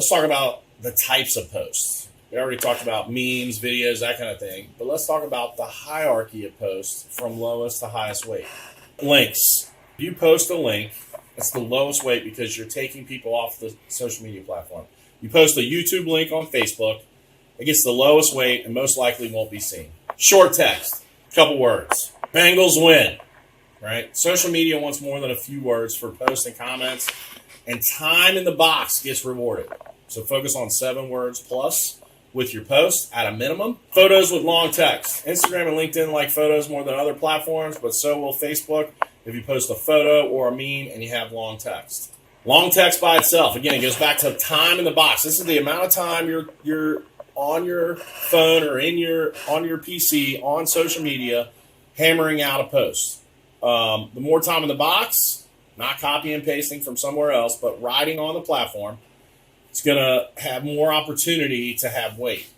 Let's talk about the types of posts. We already talked about memes, videos, that kind of thing. But let's talk about the hierarchy of posts from lowest to highest weight. Links. If you post a link, it's the lowest weight because you're taking people off the social media platform. You post a YouTube link on Facebook, it gets the lowest weight and most likely won't be seen. Short text, couple words. Bengals win, right? Social media wants more than a few words for posts and comments, and time in the box gets rewarded. So focus on 7 words plus with your post at a minimum. Photos with long text. Instagram and LinkedIn like photos more than other platforms, but so will Facebook if you post a photo or a meme and you have long text. Long text by itself, again, it goes back to time in the box. This is the amount of time you're on your phone or on your PC on social media hammering out a post. The more time in the box, not copy and pasting from somewhere else, but writing on the platform, it's going to have more opportunity to have weight.